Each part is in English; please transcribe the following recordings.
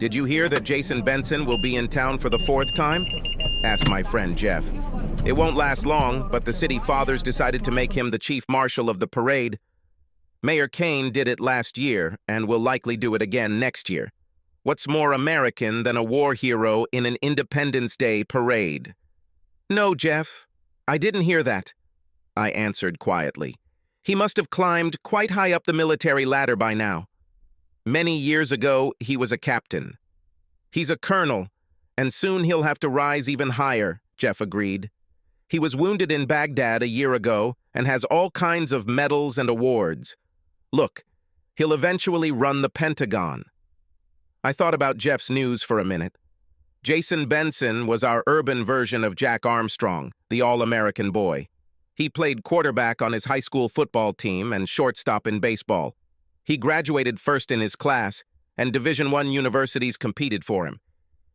Did you hear that Jason Benson will be in town for the fourth time? Asked my friend Jeff. It won't last long, but the city fathers decided to make him the chief marshal of the parade. Mayor Kane did it last year and will likely do it again next year. What's more American than a war hero in an Independence Day parade? No, Jeff, I didn't hear that, I answered quietly. He must have climbed quite high up the military ladder by now. Many years ago, he was a captain. He's a colonel, and soon he'll have to rise even higher, Jeff agreed. He was wounded in Baghdad a year ago and has all kinds of medals and awards. Look, he'll eventually run the Pentagon. I thought about Jeff's news for a minute. Jason Benson was our urban version of Jack Armstrong, the All-American boy. He played quarterback on his high school football team and shortstop in baseball. He graduated first in his class, and Division I universities competed for him.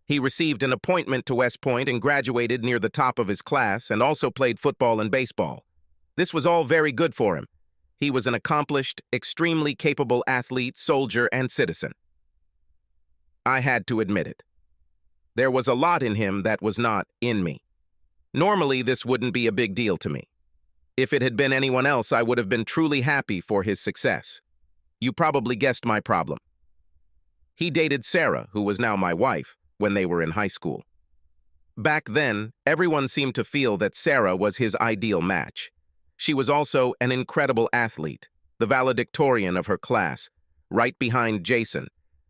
He received an appointment to West Point and graduated near the top of his class and also played football and baseball. This was all very good for him. He was an accomplished, extremely capable athlete, soldier, and citizen. I had to admit it. There was a lot in him that was not in me. Normally, this wouldn't be a big deal to me. If it had been anyone else, I would have been truly happy for his success. You probably guessed my problem. He dated Sarah, who was now my wife, when they were in high school. Back then, everyone seemed to feel that Sarah was his ideal match. She was also an incredible athlete, the valedictorian of her class, right behind Jason,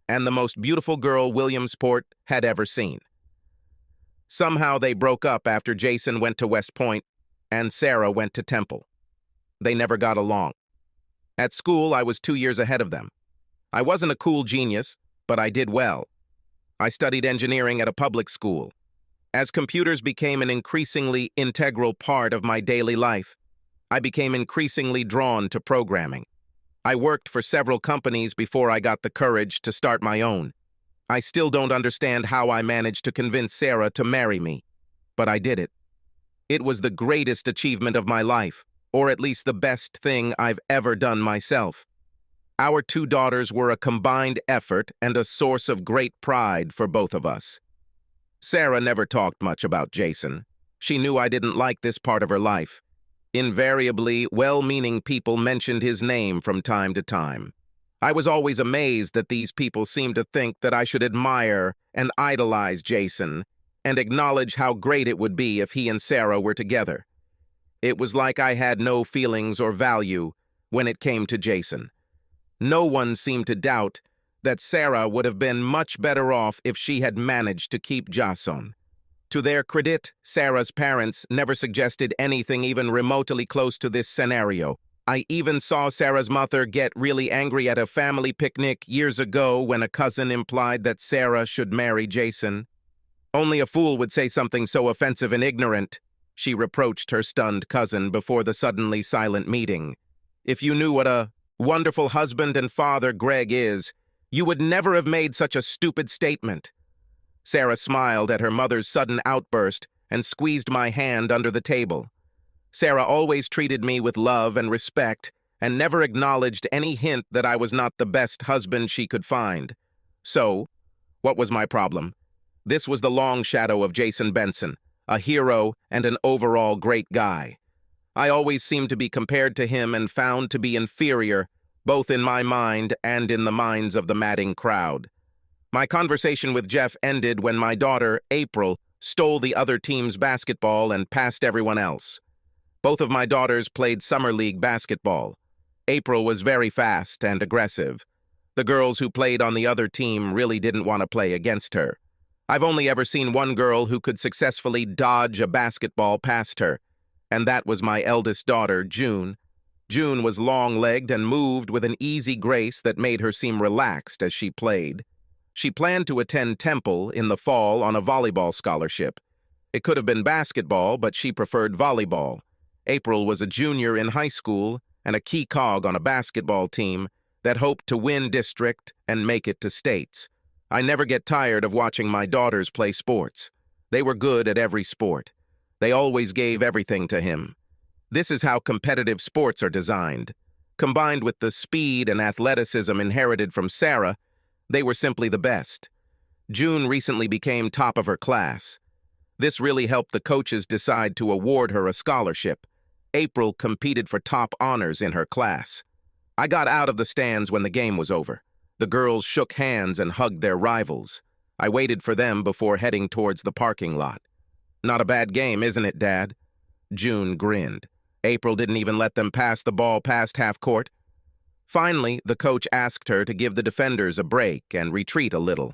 and the most beautiful girl Williamsport had ever seen. Somehow they broke up after Jason went to West Point and Sarah went to Temple. They never got along. At school, I was 2 years ahead of them. I wasn't a cool genius, but I did well. I studied engineering at a public school. As computers became an increasingly integral part of my daily life, I became increasingly drawn to programming. I worked for several companies before I got the courage to start my own. I still don't understand how I managed to convince Sarah to marry me, but I did it. It was the greatest achievement of my life, or at least the best thing I've ever done myself. Our 2 daughters were a combined effort and a source of great pride for both of us. Sarah never talked much about Jason. She knew I didn't like this part of her life. Invariably, well-meaning people mentioned his name from time to time. I was always amazed that these people seemed to think that I should admire and idolize Jason and acknowledge how great it would be if he and Sarah were together. It was like I had no feelings or value when it came to Jason. No one seemed to doubt that Sarah would have been much better off if she had managed to keep Jason. To their credit, Sarah's parents never suggested anything even remotely close to this scenario. I even saw Sarah's mother get really angry at a family picnic years ago when a cousin implied that Sarah should marry Jason. Only a fool would say something so offensive and ignorant, she reproached her stunned cousin before the suddenly silent meeting. If you knew what a wonderful husband and father Greg is, you would never have made such a stupid statement. Sarah smiled at her mother's sudden outburst and squeezed my hand under the table. Sarah always treated me with love and respect and never acknowledged any hint that I was not the best husband she could find. So, what was my problem? This was the long shadow of Jason Benson, a hero and an overall great guy. I always seemed to be compared to him and found to be inferior, both in my mind and in the minds of the madding crowd. My conversation with Jeff ended when my daughter, April, stole the other team's basketball and passed everyone else. Both of my daughters played summer league basketball. April was very fast and aggressive. The girls who played on the other team really didn't want to play against her. I've only ever seen one girl who could successfully dodge a basketball past her, and that was my eldest daughter, June. June was long-legged and moved with an easy grace that made her seem relaxed as she played. She planned to attend Temple in the fall on a volleyball scholarship. It could have been basketball, but she preferred volleyball. April was a junior in high school and a key cog on a basketball team that hoped to win district and make it to states. I never get tired of watching my daughters play sports. They were good at every sport. They always gave everything to him. This is how competitive sports are designed. Combined with the speed and athleticism inherited from Sarah, they were simply the best. June recently became top of her class. This really helped the coaches decide to award her a scholarship. April competed for top honors in her class. I got out of the stands when the game was over. The girls shook hands and hugged their rivals. I waited for them before heading towards the parking lot. "Not a bad game, isn't it, Dad?" June grinned. April didn't even let them pass the ball past half court. Finally, the coach asked her to give the defenders a break and retreat a little.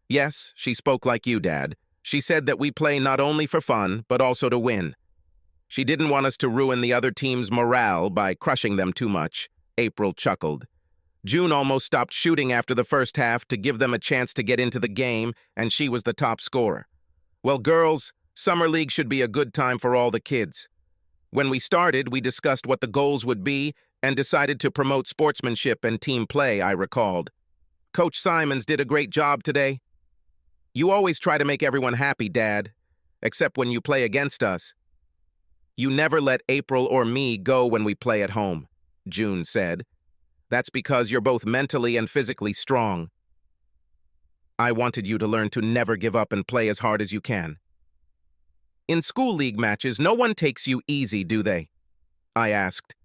"Yes, she spoke like you, Dad. She said that we play not only for fun, but also to win. She didn't want us to ruin the other team's morale by crushing them too much." April chuckled. June almost stopped shooting after the first half to give them a chance to get into the game, and she was the top scorer. "Well, girls, Summer League should be a good time for all the kids. When we started, we discussed what the goals would be and decided to promote sportsmanship and team play," I recalled. "Coach Simons did a great job today." "You always try to make everyone happy, Dad, except when you play against us." "You never let April or me go when we play at home," June said. "That's because you're both mentally and physically strong. I wanted you to learn to never give up and play as hard as you can." "In school league matches, no one takes you easy, do they?" I asked.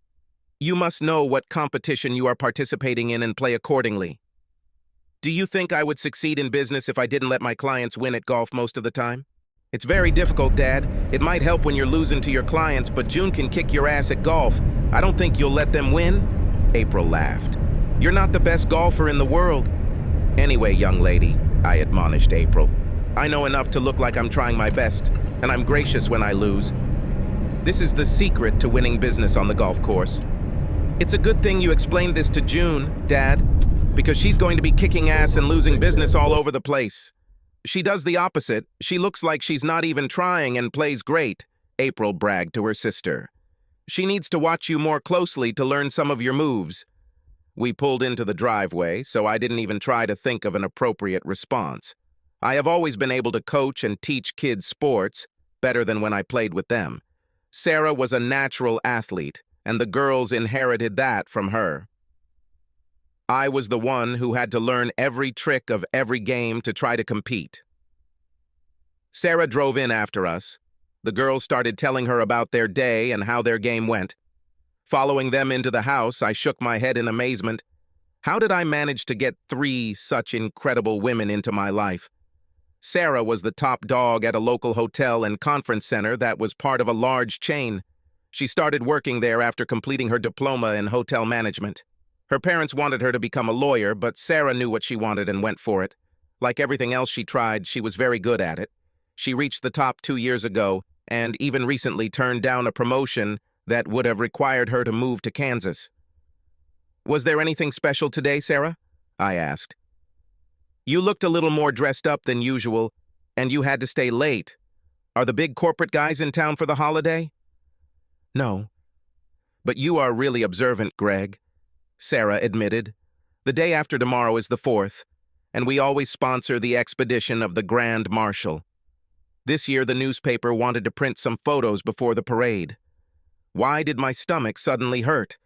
"You must know what competition you are participating in and play accordingly. Do you think I would succeed in business if I didn't let my clients win at golf most of the time?" "It's very difficult, Dad. It might help when you're losing to your clients, but June can kick your ass at golf. I don't think you'll let them win?" April laughed. "You're not the best golfer in the world." "Anyway, young lady," I admonished April, "I know enough to look like I'm trying my best, and I'm gracious when I lose. This is the secret to winning business on the golf course." "It's a good thing you explained this to June, Dad, because she's going to be kicking ass and losing business all over the place. She does the opposite. She looks like she's not even trying and plays great," April bragged to her sister. "She needs to watch you more closely to learn some of your moves." We pulled into the driveway, so I didn't even try to think of an appropriate response. I have always been able to coach and teach kids sports better than when I played with them. Sarah was a natural athlete, and the girls inherited that from her. I was the one who had to learn every trick of every game to try to compete. Sarah drove in after us. The girls started telling her about their day and how their game went. Following them into the house, I shook my head in amazement. How did I manage to get 3 such incredible women into my life? Sarah was the top dog at a local hotel and conference center that was part of a large chain. She started working there after completing her diploma in hotel management. Her parents wanted her to become a lawyer, but Sarah knew what she wanted and went for it. Like everything else she tried, she was very good at it. She reached the top 2 years ago, and even recently turned down a promotion that would have required her to move to Kansas. "Was there anything special today, Sarah?" I asked. "You looked a little more dressed up than usual, and you had to stay late. Are the big corporate guys in town for the holiday?" "No. But you are really observant, Greg," Sarah admitted. "The day after tomorrow is the 4th, and we always sponsor the expedition of the Grand Marshal. This year, the newspaper wanted to print some photos before the parade. Why did my stomach suddenly hurt?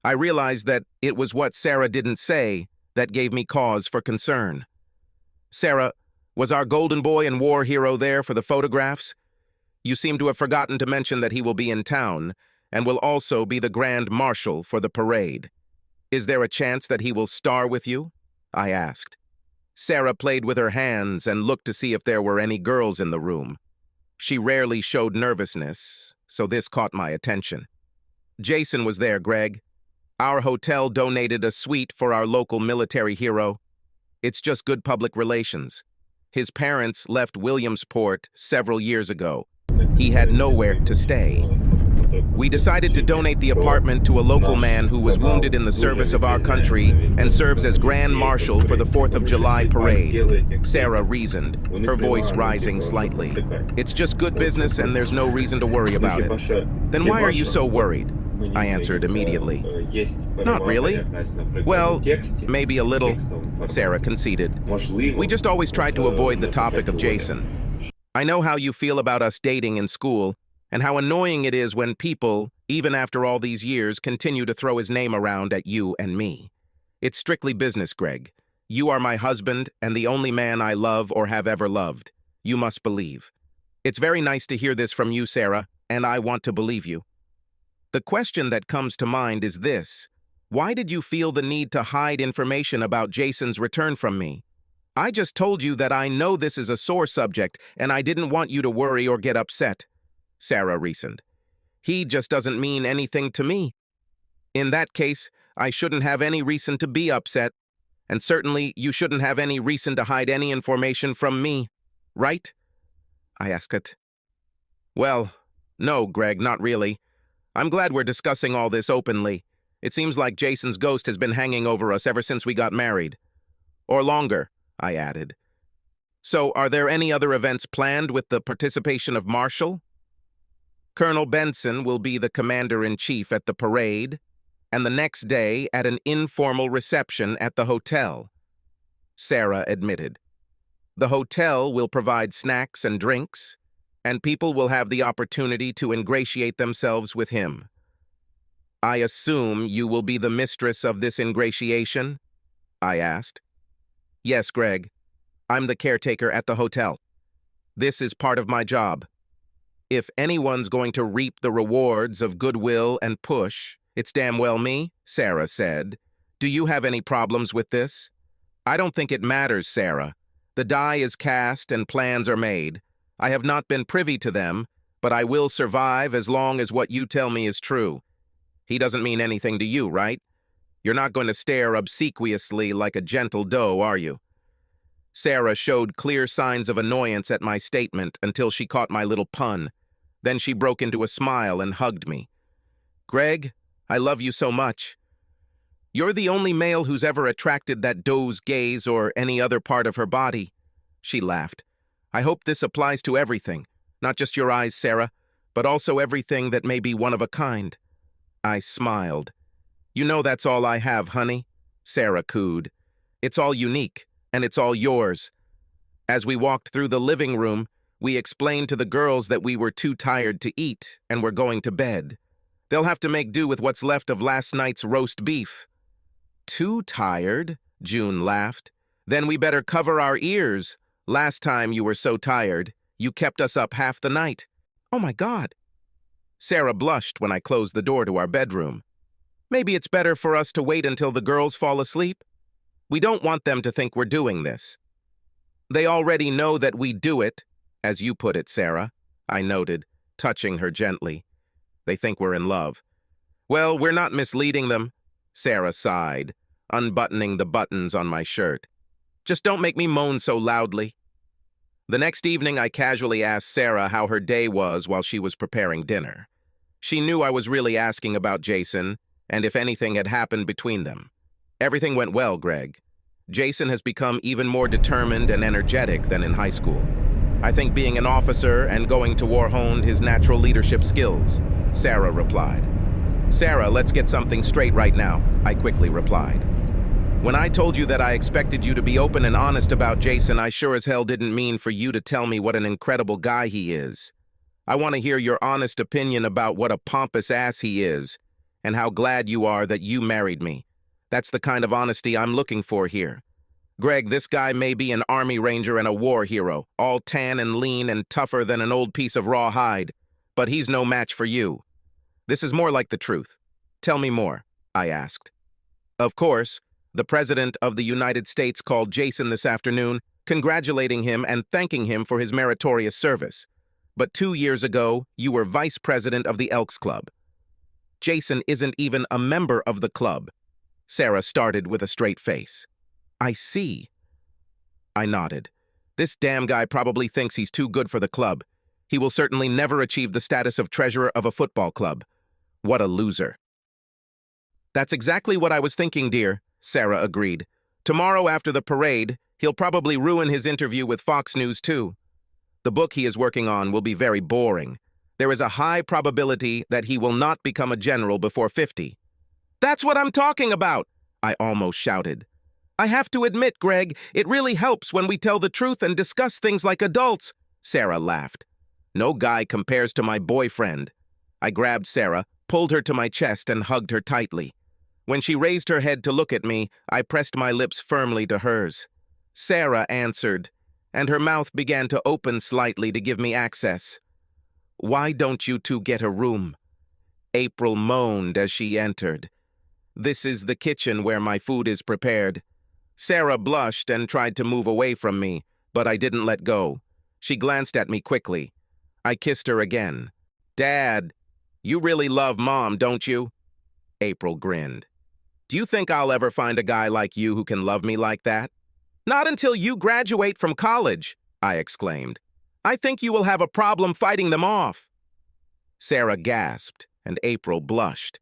I realized that it was what Sarah didn't say that gave me cause for concern. Sarah, was our golden boy and war hero there for the photographs? You seem to have forgotten to mention that he will be in town and will also be the Grand Marshal for the parade. Is there a chance that he will star with you?" I asked. Sarah played with her hands and looked to see if there were any girls in the room. She rarely showed nervousness, so this caught my attention. "Jason was there, Greg. Our hotel donated a suite for our local military hero. It's just good public relations. His parents left Williamsport several years ago. He had nowhere to stay. We decided to donate the apartment to a local man who was wounded in the service of our country and serves as Grand Marshal for the 4th of July parade," Sarah reasoned, her voice rising slightly. "It's just good business and there's no reason to worry about it." "Then why are you so worried?" I answered immediately. "Not really. Well, maybe a little," Sarah conceded. "We just always tried to avoid the topic of Jason. I know how you feel about us dating in school, and how annoying it is when people, even after all these years, continue to throw his name around at you and me. It's strictly business, Greg. You are my husband and the only man I love or have ever loved. You must believe. It's very nice to hear this from you, Sarah, and I want to believe you. The question that comes to mind is this. Why did you feel the need to hide information about Jason's return from me? I just told you that I know this is a sore subject, and I didn't want you to worry or get upset. Sarah reasoned. He just doesn't mean anything to me. In that case, I shouldn't have any reason to be upset, and certainly you shouldn't have any reason to hide any information from me, right? I asked. Well, no, Greg, not really. I'm glad we're discussing all this openly. It seems like Jason's ghost has been hanging over us ever since we got married. Or longer, I added. So, are there any other events planned with the participation of Marshall? Colonel Benson will be the commander-in-chief at the parade, and the next day at an informal reception at the hotel, Sarah admitted. The hotel will provide snacks and drinks, and people will have the opportunity to ingratiate themselves with him. I assume you will be the mistress of this ingratiation? I asked. Yes, Greg. I'm the caretaker at the hotel. This is part of my job. If anyone's going to reap the rewards of goodwill and push, it's damn well me, Sarah said. Do you have any problems with this? I don't think it matters, Sarah. The die is cast and plans are made. I have not been privy to them, but I will survive as long as what you tell me is true. He doesn't mean anything to you, right? You're not going to stare obsequiously like a gentle doe, are you? Sarah showed clear signs of annoyance at my statement until she caught my little pun. Then she broke into a smile and hugged me. Greg, I love you so much. You're the only male who's ever attracted that doe's gaze or any other part of her body. She laughed. I hope this applies to everything, not just your eyes, Sarah, but also everything that may be one of a kind. I smiled. You know that's all I have, honey, Sarah cooed. It's all unique, and it's all yours. As we walked through the living room, we explained to the girls that we were too tired to eat and were going to bed. They'll have to make do with what's left of last night's roast beef. Too tired? June laughed. Then we better cover our ears. Last time you were so tired, you kept us up half the night. Oh my God. Sarah blushed when I closed the door to our bedroom. Maybe it's better for us to wait until the girls fall asleep. We don't want them to think we're doing this. They already know that we do it, as you put it, Sarah, I noted, touching her gently. They think we're in love. Well, we're not misleading them, Sarah sighed, unbuttoning the buttons on my shirt. Just don't make me moan so loudly. The next evening, I casually asked Sarah how her day was while she was preparing dinner. She knew I was really asking about Jason and if anything had happened between them. Everything went well, Greg. Jason has become even more determined and energetic than in high school. I think being an officer and going to war honed his natural leadership skills, Sarah replied. Sarah, let's get something straight right now, I quickly replied. When I told you that I expected you to be open and honest about Jason, I sure as hell didn't mean for you to tell me what an incredible guy he is. I want to hear your honest opinion about what a pompous ass he is, and how glad you are that you married me. That's the kind of honesty I'm looking for here. Greg, this guy may be an Army Ranger and a war hero, all tan and lean and tougher than an old piece of raw hide, but he's no match for you. This is more like the truth. Tell me more, I asked. Of course, the President of the United States called Jason this afternoon, congratulating him and thanking him for his meritorious service. But 2 years ago, you were Vice President of the Elks Club. Jason isn't even a member of the club. Sarah started with a straight face. I see. I nodded. This damn guy probably thinks he's too good for the club. He will certainly never achieve the status of treasurer of a football club. What a loser. That's exactly what I was thinking, dear, Sarah agreed. Tomorrow after the parade, he'll probably ruin his interview with Fox News too. The book he is working on will be very boring. There is a high probability that he will not become a general before 50. That's what I'm talking about, I almost shouted. I have to admit, Greg, it really helps when we tell the truth and discuss things like adults, Sarah laughed. No guy compares to my boyfriend. I grabbed Sarah, pulled her to my chest, and hugged her tightly. When she raised her head to look at me, I pressed my lips firmly to hers. Sarah answered, and her mouth began to open slightly to give me access. "Why don't you two get a room?" April moaned as she entered. "This is the kitchen where my food is prepared." Sarah blushed and tried to move away from me, but I didn't let go. She glanced at me quickly. I kissed her again. "Dad, you really love Mom, don't you?" April grinned. "Do you think I'll ever find a guy like you who can love me like that?" "Not until you graduate from college," I exclaimed. "I think you will have a problem fighting them off." Sarah gasped, and April blushed.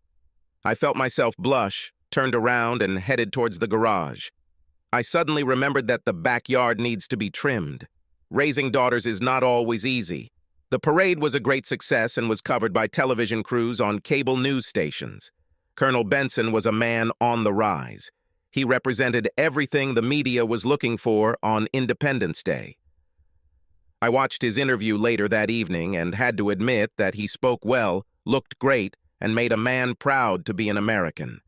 I felt myself blush, turned around, and headed towards the garage. I suddenly remembered that the backyard needs to be trimmed. Raising daughters is not always easy. The parade was a great success and was covered by television crews on cable news stations. Colonel Benson was a man on the rise. He represented everything the media was looking for on Independence Day. I watched his interview later that evening and had to admit that he spoke well, looked great, and made a man proud to be an American.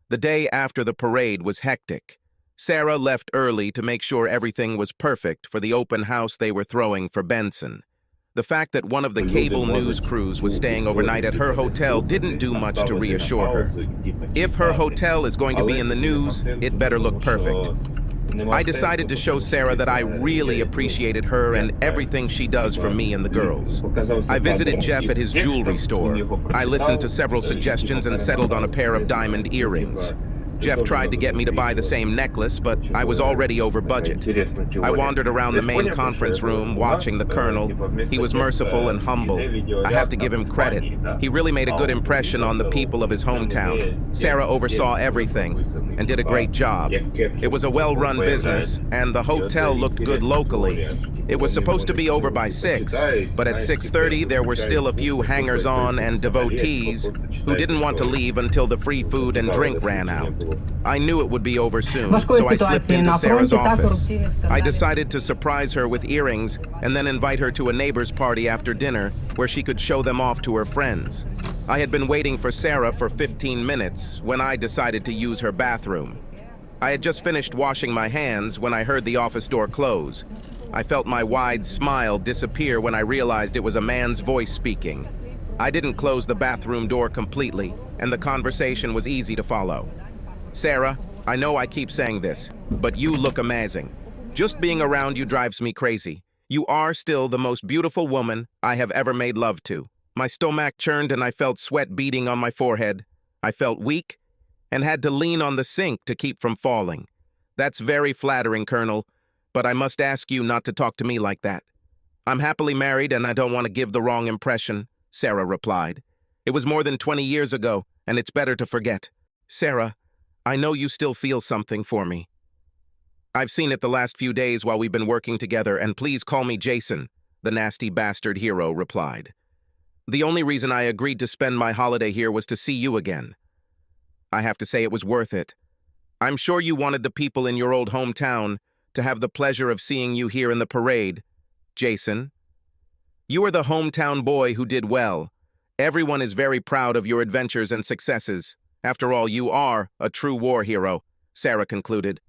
The day after the parade was hectic. Sarah left early to make sure everything was perfect for the open house they were throwing for Benson. The fact that one of the cable news crews was staying overnight at her hotel didn't do much to reassure her. If her hotel is going to be in the news, it better look perfect. I decided to show Sarah that I really appreciated her and everything she does for me and the girls. I visited Jeff at his jewelry store. I listened to several suggestions and settled on a pair of diamond earrings. Jeff tried to get me to buy the same necklace, but I was already over budget. I wandered around the main conference room, watching the colonel. He was merciful and humble. I have to give him credit. He really made a good impression on the people of his hometown. Sarah oversaw everything and did a great job. It was a well-run business, and the hotel looked good locally. It was supposed to be over by 6, but at 6:30 there were still a few hangers-on and devotees who didn't want to leave until the free food and drink ran out. I knew it would be over soon, so I slipped into Sarah's office. I decided to surprise her with earrings and then invite her to a neighbor's party after dinner where she could show them off to her friends. I had been waiting for Sarah for 15 minutes when I decided to use her bathroom. I had just finished washing my hands when I heard the office door close. I felt my wide smile disappear when I realized it was a man's voice speaking. I didn't close the bathroom door completely, and the conversation was easy to follow. "Sarah, I know I keep saying this, but you look amazing. Just being around you drives me crazy. You are still the most beautiful woman I have ever made love to." My stomach churned and I felt sweat beading on my forehead. I felt weak and had to lean on the sink to keep from falling. "That's very flattering, Colonel, but I must ask you not to talk to me like that." "I'm happily married and I don't want to give the wrong impression," Sarah replied. "It was more than 20 years ago, and it's better to forget." "Sarah, I know you still feel something for me." "I've seen it the last few days while we've been working together, and please call me Jason," the nasty bastard hero replied. "The only reason I agreed to spend my holiday here was to see you again. I have to say it was worth it. I'm sure you wanted the people in your old hometown to have the pleasure of seeing you here in the parade, Jason. You are the hometown boy who did well. Everyone is very proud of your adventures and successes. After all, you are a true war hero," Sarah concluded.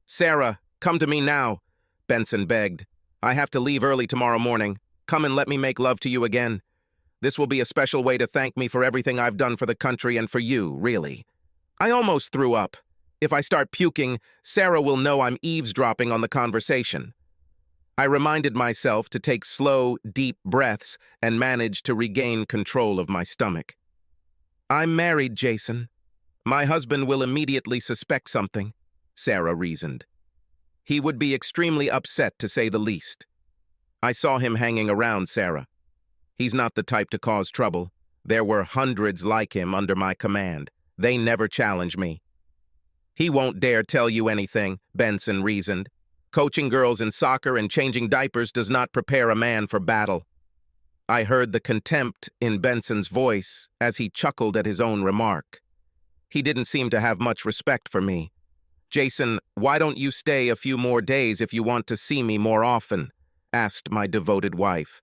"Sarah, come to me now," Benson begged. "I have to leave early tomorrow morning. Come and let me make love to you again. This will be a special way to thank me for everything I've done for the country and for you, really." I almost threw up. If I start puking, Sarah will know I'm eavesdropping on the conversation. I reminded myself to take slow, deep breaths and manage to regain control of my stomach. "I'm married, Jason. My husband will immediately suspect something," Sarah reasoned. "He would be extremely upset, to say the least." I saw him hanging around Sarah. He's not the type to cause trouble. There were hundreds like him under my command. They never challenge me. "He won't dare tell you anything," Benson reasoned. "Coaching girls in soccer and changing diapers does not prepare a man for battle." I heard the contempt in Benson's voice as he chuckled at his own remark. He didn't seem to have much respect for me. "Jason, why don't you stay a few more days if you want to see me more often?" asked my devoted wife.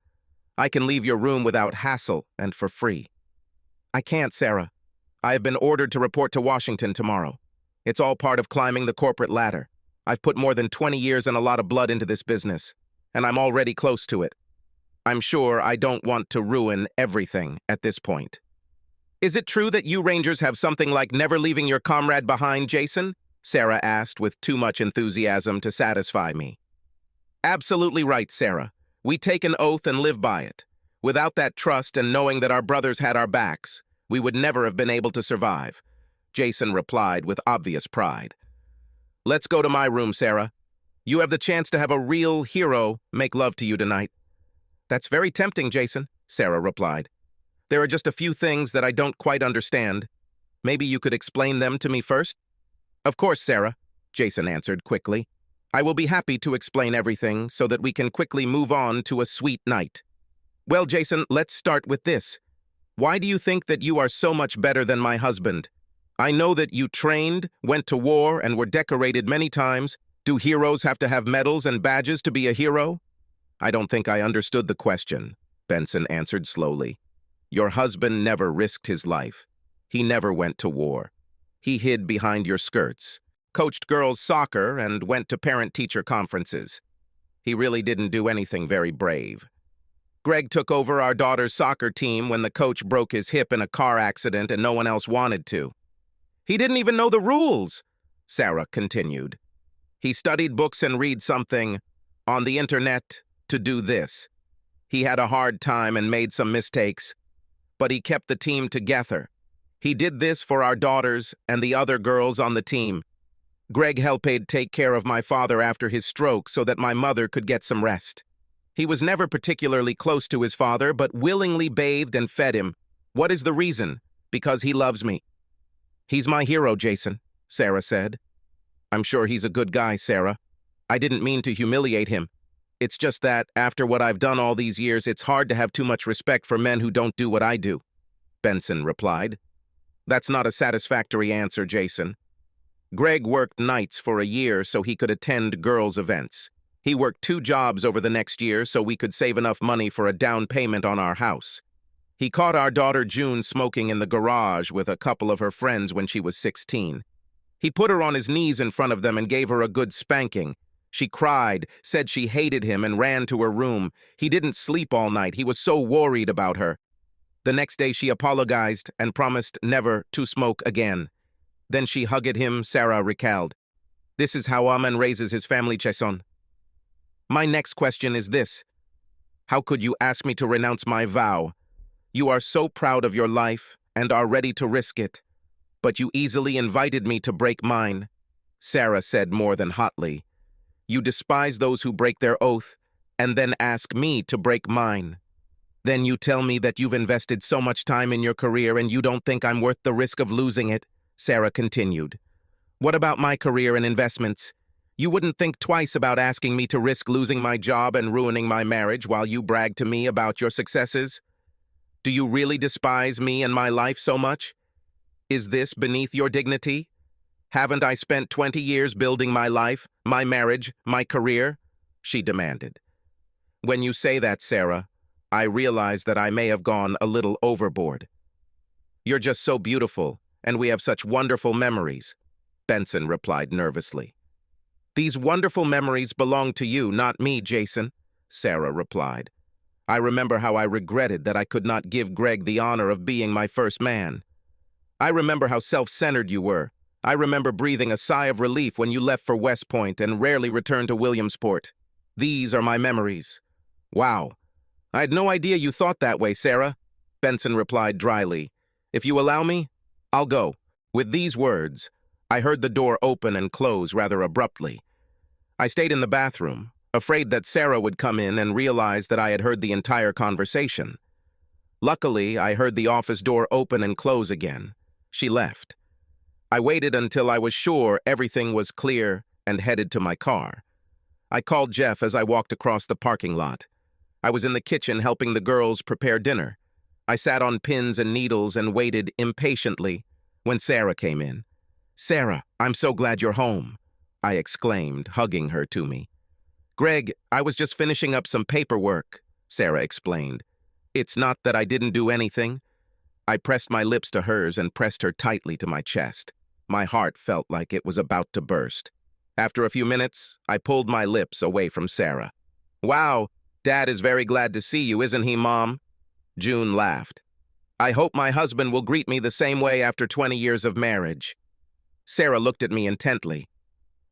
"I can leave your room without hassle and for free." "I can't, Sarah. I have been ordered to report to Washington tomorrow. It's all part of climbing the corporate ladder. I've put more than 20 years and a lot of blood into this business, and I'm already close to it. I'm sure I don't want to ruin everything at this point. Is it true that you Rangers have something like never leaving your comrade behind, Jason? Sarah asked with too much enthusiasm to satisfy me. Absolutely right, Sarah. We take an oath and live by it. Without that trust and knowing that our brothers had our backs, we would never have been able to survive, Jason replied with obvious pride. Let's go to my room, Sarah. You have the chance to have a real hero make love to you tonight. That's very tempting, Jason, Sarah replied. There are just a few things that I don't quite understand. Maybe you could explain them to me first? Of course, Sarah, Jason answered quickly. I will be happy to explain everything so that we can quickly move on to a sweet night. Well, Jason, let's start with this. Why do you think that you are so much better than my husband? I know that you trained, went to war, and were decorated many times. Do heroes have to have medals and badges to be a hero? I don't think I understood the question, Benson answered slowly. Your husband never risked his life. He never went to war. He hid behind your skirts, coached girls' soccer, and went to parent-teacher conferences. He really didn't do anything very brave. Greg took over our daughter's soccer team when the coach broke his hip in a car accident and no one else wanted to. He didn't even know the rules, Sarah continued. He studied books and read something on the internet to do this. He had a hard time and made some mistakes, but he kept the team together. He did this for our daughters and the other girls on the team. Greg helped take care of my father after his stroke so that my mother could get some rest. He was never particularly close to his father, but willingly bathed and fed him. What is the reason? Because he loves me. He's my hero, Jason, Sarah said. I'm sure he's a good guy, Sarah. I didn't mean to humiliate him. It's just that, after what I've done all these years, it's hard to have too much respect for men who don't do what I do, Benson replied. That's not a satisfactory answer, Jason. Greg worked nights for a year so he could attend girls' events. He worked 2 jobs over the next year so we could save enough money for a down payment on our house. He caught our daughter June smoking in the garage with a couple of her friends when she was 16. He put her on his knees in front of them and gave her a good spanking. She cried, said she hated him, and ran to her room. He didn't sleep all night. He was so worried about her. The next day she apologized and promised never to smoke again. Then she hugged him, Sarah recalled. This is how a man raises his family, Jason. My next question is this. How could you ask me to renounce my vow? You are so proud of your life and are ready to risk it. But you easily invited me to break mine, Sarah said more than hotly. You despise those who break their oath and then ask me to break mine. Then you tell me that you've invested so much time in your career and you don't think I'm worth the risk of losing it, Sarah continued. What about my career and investments? You wouldn't think twice about asking me to risk losing my job and ruining my marriage while you brag to me about your successes? Do you really despise me and my life so much? Is this beneath your dignity? Haven't I spent 20 years building my life, my marriage, my career? She demanded. When you say that, Sarah, I realize that I may have gone a little overboard. You're just so beautiful, and we have such wonderful memories, Benson replied nervously. These wonderful memories belong to you, not me, Jason, Sarah replied. I remember how I regretted that I could not give Greg the honor of being my first man. I remember how self-centered you were. I remember breathing a sigh of relief when you left for West Point and rarely returned to Williamsport. These are my memories. Wow. I had no idea you thought that way, Sarah, Benson replied dryly. If you allow me, I'll go. With these words, I heard the door open and close rather abruptly. I stayed in the bathroom, afraid that Sarah would come in and realize that I had heard the entire conversation. Luckily, I heard the office door open and close again. She left. I waited until I was sure everything was clear and headed to my car. I called Jeff as I walked across the parking lot. I was in the kitchen helping the girls prepare dinner. I sat on pins and needles and waited impatiently when Sarah came in. Sarah, I'm so glad you're home, I exclaimed, hugging her to me. Greg, I was just finishing up some paperwork, Sarah explained. It's not that I didn't do anything. I pressed my lips to hers and pressed her tightly to my chest. My heart felt like it was about to burst. After a few minutes, I pulled my lips away from Sarah. "Wow, Dad is very glad to see you, isn't he, Mom?" June laughed. "I hope my husband will greet me the same way after 20 years of marriage." Sarah looked at me intently.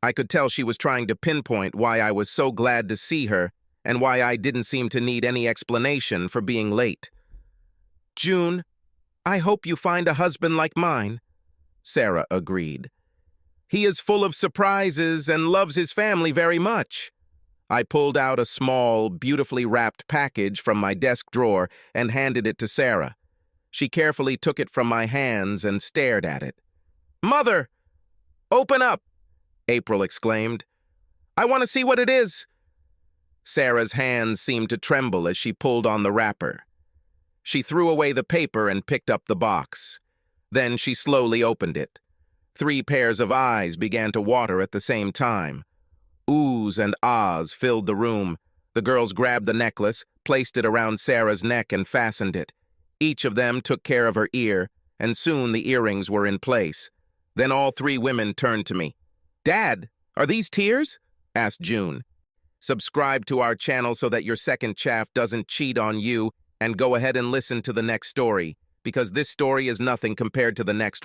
I could tell she was trying to pinpoint why I was so glad to see her and why I didn't seem to need any explanation for being late. "June, I hope you find a husband like mine," Sarah agreed. "He is full of surprises and loves his family very much." I pulled out a small, beautifully wrapped package from my desk drawer and handed it to Sarah. She carefully took it from my hands and stared at it. "Mother, open up!" April exclaimed. "I want to see what it is." Sarah's hands seemed to tremble as she pulled on the wrapper. She threw away the paper and picked up the box. Then she slowly opened it. 3 pairs of eyes began to water at the same time. Oohs and ahs filled the room. The girls grabbed the necklace, placed it around Sarah's neck, and fastened it. Each of them took care of her ear, and soon the earrings were in place. Then all 3 women turned to me. "Dad, are these tears?" asked June. Subscribe to our channel so that your second chaff doesn't cheat on you, and go ahead and listen to the next story, because this story is nothing compared to the next one.